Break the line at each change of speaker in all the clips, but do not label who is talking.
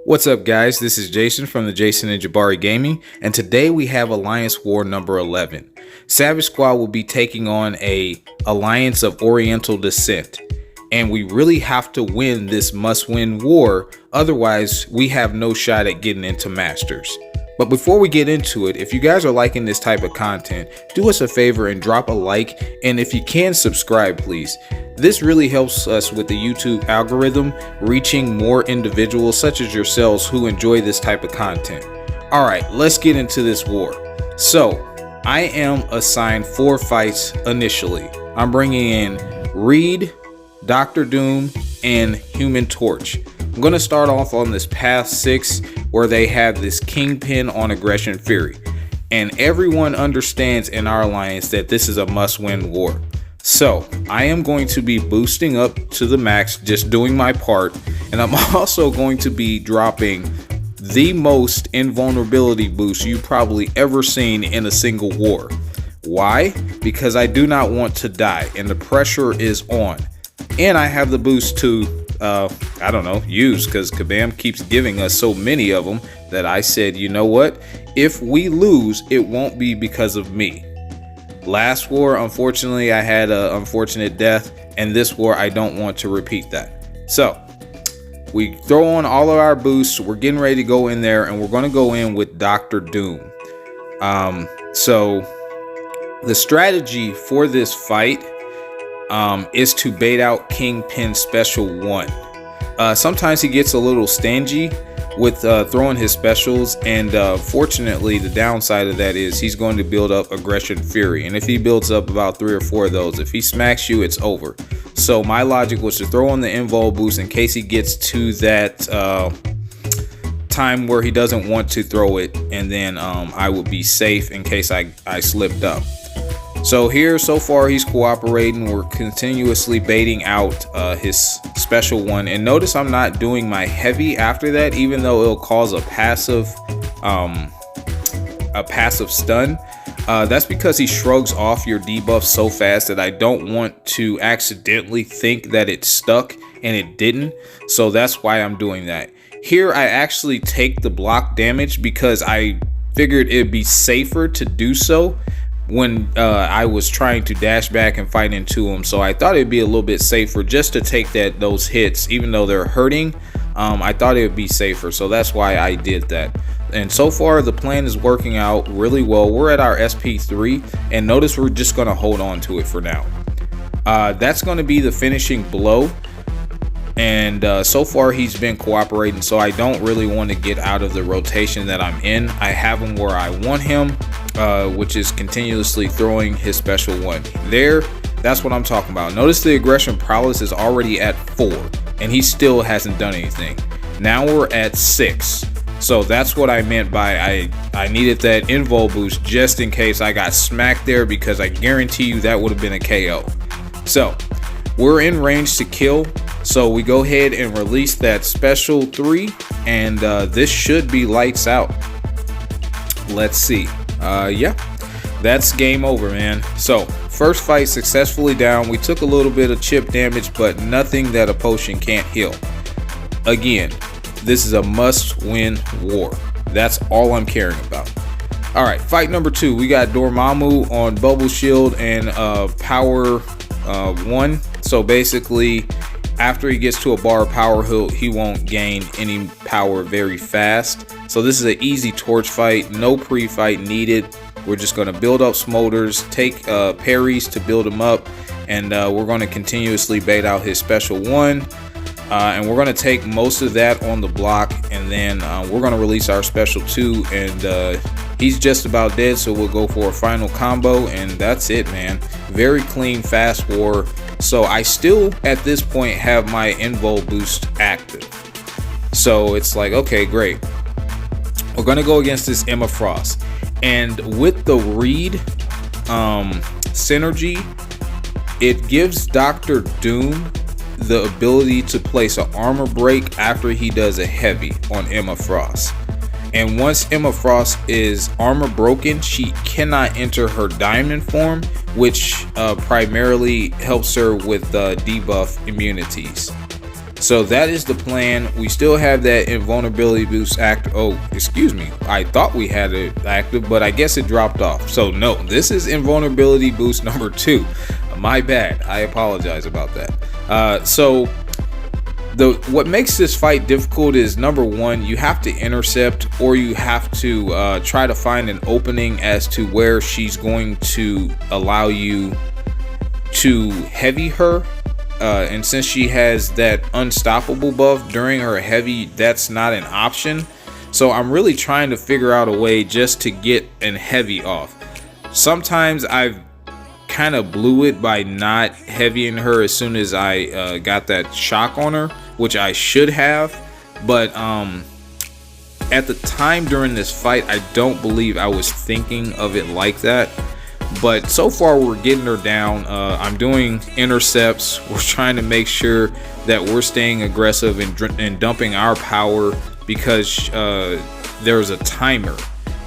What's up, guys? This is Jason from the Jason&Jabari Gaming, and today we have Alliance War number 11. Savage Squad will be taking on a Alliance of Oriental descent, and we really have to win this must-win war, otherwise we have no shot at getting into Masters. But before we get into it, if you guys are liking this type of content, do us a favor and drop a like, and if you can, subscribe please. This really helps us with the YouTube algorithm, reaching more individuals such as yourselves who enjoy this type of content. Alright, let's get into this war. So, I am assigned 4 fights initially. I'm bringing in Reed, Dr. Doom, and Human Torch. I'm going to start off on this path 6 where they have this Kingpin on Aggression Fury. And everyone understands in our alliance that this is a must-win war. So I am going to be boosting up to the max, just doing my part. And I'm also going to be dropping the most invulnerability boost you've probably ever seen in a single war. Why? Because I do not want to die and the pressure is on. And I have the boost to I don't know, use, because Kabam keeps giving us so many of them that I said, you know what, if we lose, it won't be because of me. Last war, unfortunately, I had an unfortunate death, and this war I don't want to repeat that. So we throw on all of our boosts, we're getting ready to go in there, and we're going to go in with Dr. Doom. So the strategy for this fight is to bait out Kingpin Special 1. Sometimes he gets a little stingy with throwing his specials, and fortunately the downside of that is he's going to build up Aggression Fury, and if he builds up about 3 or 4 of those, if he smacks you, it's over. So my logic was to throw on the invul boost in case he gets to that time where he doesn't want to throw it, and then I would be safe in case I slipped up. So here, so far, he's cooperating. We're continuously baiting out his special one. And notice I'm not doing my heavy after that, even though it'll cause a passive stun. That's because he shrugs off your debuff so fast that I don't want to accidentally think that it stuck and it didn't. So that's why I'm doing that. Here, I actually take the block damage because I figured it'd be safer to do so when I was trying to dash back and fight into him. So I thought it'd be a little bit safer just to take those hits, even though they're hurting. I thought it would be safer, so that's why I did that. And so far the plan is working out really well. We're at our SP3, and notice we're just going to hold on to it for now. That's going to be the finishing blow. And so far he's been cooperating, so I don't really want to get out of the rotation that I'm in. I have him where I want him, which is continuously throwing his special one. There, that's what I'm talking about. Notice the aggression prowess is already at 4, and he still hasn't done anything. Now we're at 6. So that's what I meant by I needed that invul boost just in case I got smacked there, because I guarantee you that would have been a KO. So we're in range to kill. So we go ahead and release that special 3, and this should be lights out. Let's see. Yeah, that's game over, man. So first fight successfully down. We took a little bit of chip damage, but nothing that a potion can't heal. Again, this is a must-win war. That's all I'm caring about. All right, fight number 2. We got Dormammu on Bubble Shield and Power 1. So basically, after he gets to a bar of power, he won't gain any power very fast. So this is an easy torch fight, no pre-fight needed. We're just going to build up smolders, take parries to build him up, and we're going to continuously bait out his special 1. And we're going to take most of that on the block, and then we're going to release our special 2, and he's just about dead, so we'll go for a final combo, and that's it, man. Very clean, fast war. So I still, at this point, have my invul boost active. So it's like, okay, great. We're going to go against this Emma Frost. And with the Reed synergy, it gives Dr. Doom the ability to place an armor break after he does a heavy on Emma Frost. And once Emma Frost is armor broken, she cannot enter her diamond form, which primarily helps her with debuff immunities. So that is the plan. We still have that invulnerability boost active. Oh, excuse me. I thought we had it active, but I guess it dropped off. So no, this is invulnerability boost number 2. My bad. I apologize about that. So what makes this fight difficult is, number 1, you have to intercept, or you have to try to find an opening as to where she's going to allow you to heavy her. And since she has that unstoppable buff during her heavy, that's not an option. So I'm really trying to figure out a way just to get an heavy off. Sometimes I've kind of blew it by not heavying her as soon as I got that shock on her, which I should have. But at the time during this fight, I don't believe I was thinking of it like that. But so far we're getting her down. I'm doing intercepts. We're trying to make sure that we're staying aggressive and dumping our power, because there's a timer,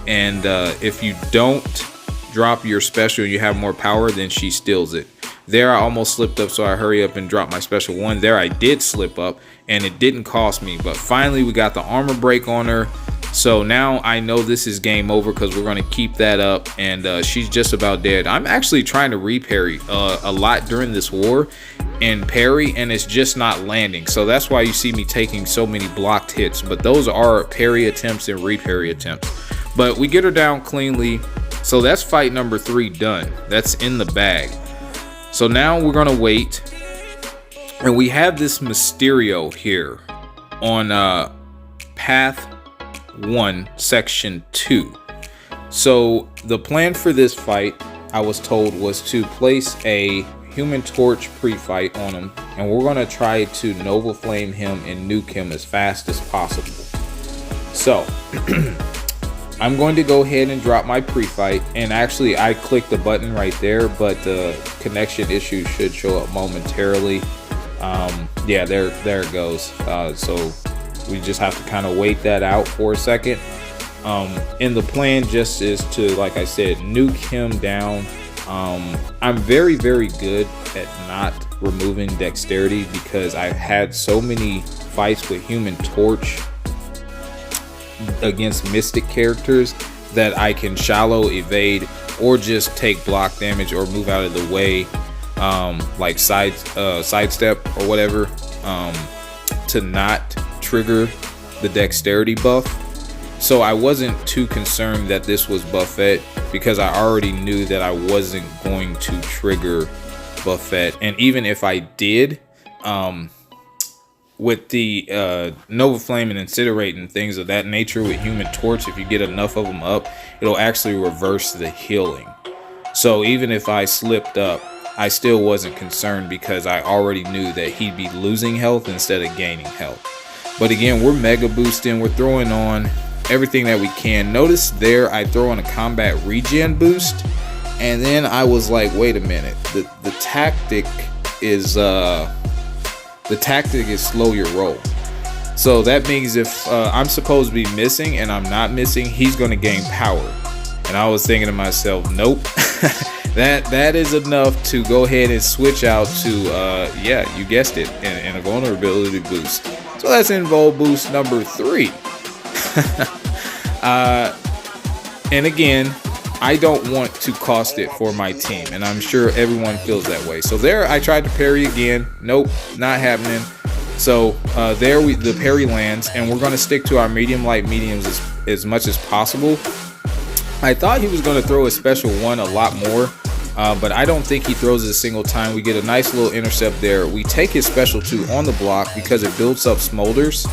and if you don't drop your special and you have more power, then she steals it. There I almost slipped up, so I hurry up and drop my special 1. There I did slip up, and it didn't cost me, but finally we got the armor break on her. So now I know this is game over, because we're going to keep that up, and she's just about dead. I'm actually trying to reparry a lot during this war and parry, and it's just not landing. So that's why you see me taking so many blocked hits, but those are parry attempts and reparry attempts. But we get her down cleanly. So that's fight number 3 done. That's in the bag. So now we're going to wait, and we have this Mysterio here on path 1 section 2. So the plan for this fight, I was told, was to place a Human Torch pre-fight on him, and we're going to try to Nova Flame him and nuke him as fast as possible. So I'm going to go ahead and drop my pre-fight, and actually I clicked the button right there, but the connection issues should show up momentarily. Yeah, there it goes. So we just have to kind of wait that out for a second. And the plan just is to, like I said, nuke him down. I'm very, very good at not removing dexterity, because I've had so many fights with Human Torch against mystic characters that I can shallow evade or just take block damage or move out of the way, like sidestep or whatever, to not trigger the dexterity buff. So I wasn't too concerned that this was buffet, because I already knew that I wasn't going to trigger buffet. And even if I did, with the Nova Flame and Incinerate and things of that nature with Human Torch, if you get enough of them up, it'll actually reverse the healing. So even if I slipped up, I still wasn't concerned, because I already knew that he'd be losing health instead of gaining health. But again, we're mega boosting, we're throwing on everything that we can. Notice there I throw on a combat regen boost, and then I was like, wait a minute, the tactic is slow your roll. So that means if I'm supposed to be missing and I'm not missing, he's going to gain power. And I was thinking to myself, nope. that is enough to go ahead and switch out to yeah, you guessed it, and a vulnerability boost. So that's invul boost number 3. And again, I don't want to cost it for my team, and I'm sure everyone feels that way. So there I tried to parry again. Nope, not happening. So there the parry lands, and we're going to stick to our medium light mediums as much as possible. I thought he was going to throw a special 1 a lot more, but I don't think he throws it a single time. We get a nice little intercept there. We take his special 2 on the block because it builds up smolders.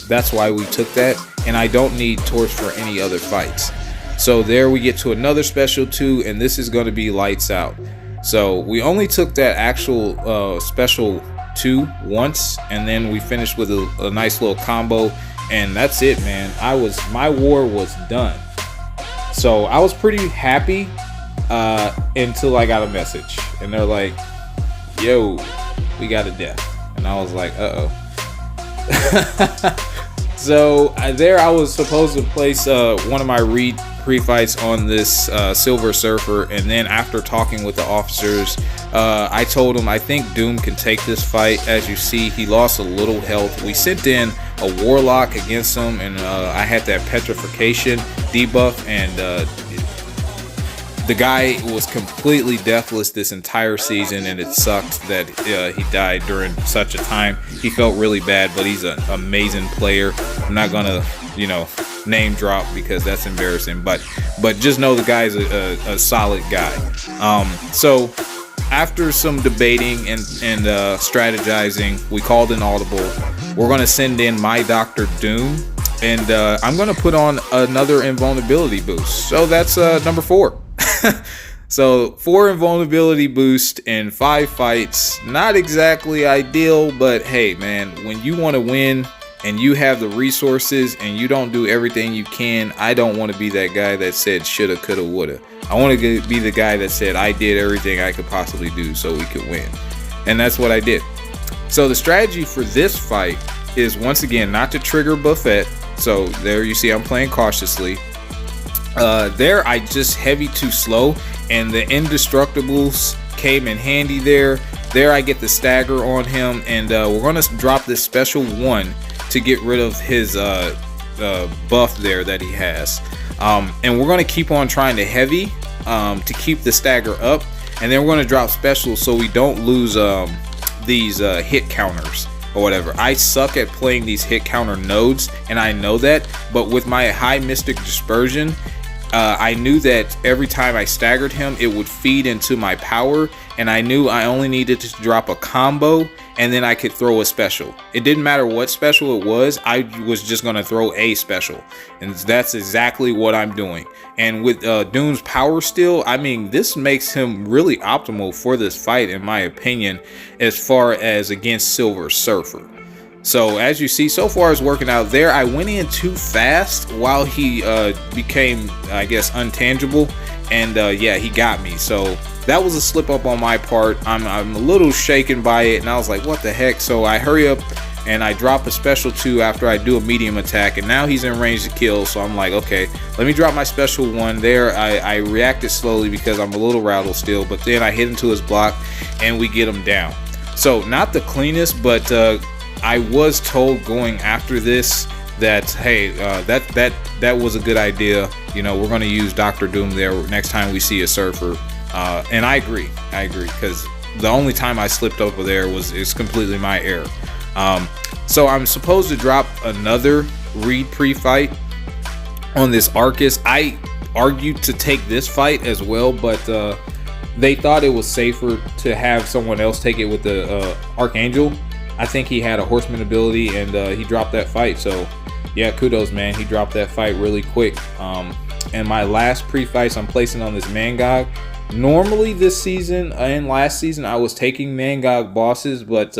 That's why we took that, and I don't need torch for any other fights. So there we get to another special 2, and this is going to be lights out. So we only took that actual special 2 once, and then we finished with a nice little combo, and that's it, man. My war was done. So I was pretty happy until I got a message, and they're like, yo, we got a death. And I was like, uh-oh. So there I was supposed to place one of my pre-fights on this Silver Surfer, and then after talking with the officers, I told him I think Doom can take this fight. As you see, he lost a little health. We sent in a Warlock against him, and I had that petrification debuff, and the guy was completely deathless this entire season, and it sucked that he died during such a time. He felt really bad, but he's an amazing player. I'm not gonna, you know, name drop because that's embarrassing, but just know the guy's a solid guy. So after some debating and strategizing, we called an audible. We're gonna send in my Dr. Doom, and I'm gonna put on another invulnerability boost. So that's number 4. So 4 invulnerability boost in 5 fights. Not exactly ideal, but hey man, when you want to win and you have the resources and you don't do everything you can, I don't want to be that guy that said shoulda, coulda, woulda. I want to be the guy that said I did everything I could possibly do so we could win. And that's what I did. So the strategy for this fight is, once again, not to trigger Buffet. So there you see I'm playing cautiously. There I just heavy too slow, and the indestructibles came in handy there. There I get the stagger on him, and we're going to drop this special 1 to get rid of his buff there that he has. And we're going to keep on trying to heavy to keep the stagger up, and then we're going to drop special so we don't lose these hit counters or whatever. I suck at playing these hit counter nodes, and I know that, but with my high mystic dispersion, I knew that every time I staggered him, it would feed into my power, and I knew I only needed to drop a combo, and then I could throw a special. It didn't matter what special it was, I was just going to throw a special, and that's exactly what I'm doing. And with Doom's power steal, I mean, this makes him really optimal for this fight, in my opinion, as far as against Silver Surfer. So as you see, so far it's working out there. I went in too fast while he became, I guess, untangible, and yeah, he got me. So that was a slip up on my part. I'm a little shaken by it, and I was like, what the heck? So I hurry up and I drop a special 2 after I do a medium attack, and now he's in range to kill. So I'm like, okay, let me drop my special 1 there. I reacted slowly because I'm a little rattled still, but then I hit into his block and we get him down. So not the cleanest, but I was told going after this that, hey, that was a good idea. You know, we're going to use Dr. Doom there next time we see a Surfer. And I agree, because the only time I slipped over there is completely my error. So I'm supposed to drop another Reed pre-fight on this Arcus. I argued to take this fight as well, but they thought it was safer to have someone else take it with the Archangel. I think he had a horseman ability, and he dropped that fight. So yeah, kudos, man. He dropped that fight really quick. And my last pre-fights I'm placing on this Mangog. Normally this season and last season I was taking Mangog bosses, but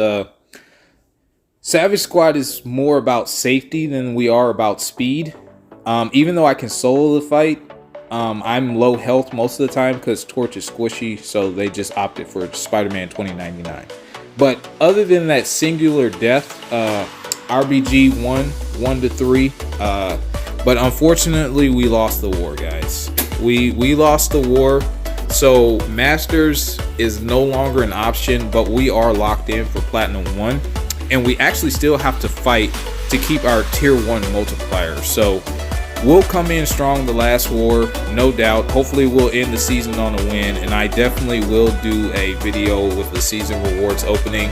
Savage Squad is more about safety than we are about speed. Even though I can solo the fight, I'm low health most of the time because Torch is squishy, so they just opted for Spider-Man 2099. But other than that singular death, RBG won 1-3. But unfortunately, we lost the war, guys. We lost the war. So Masters is no longer an option, but we are locked in for Platinum 1. And we actually still have to fight to keep our Tier 1 multiplier. So we'll come in strong the last war, no doubt. Hopefully we'll end the season on a win, and I definitely will do a video with the season rewards opening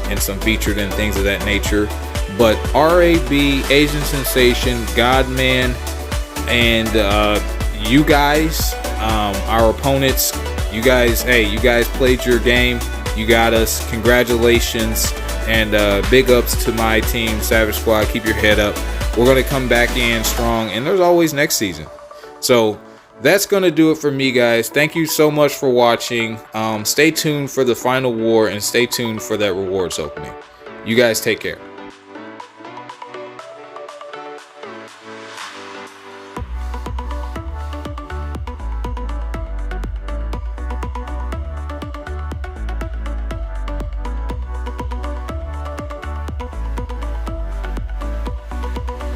and some featured and things of that nature. But RAB, Asian Sensation, Godman, and you guys, our opponents, you guys, hey, you guys played your game. You got us. Congratulations, and big ups to my team, Savage Squad. Keep your head up. We're going to come back in strong, and there's always next season. So that's going to do it for me, guys. Thank you so much for watching. Stay tuned for the final war, and stay tuned for that rewards opening. You guys take care.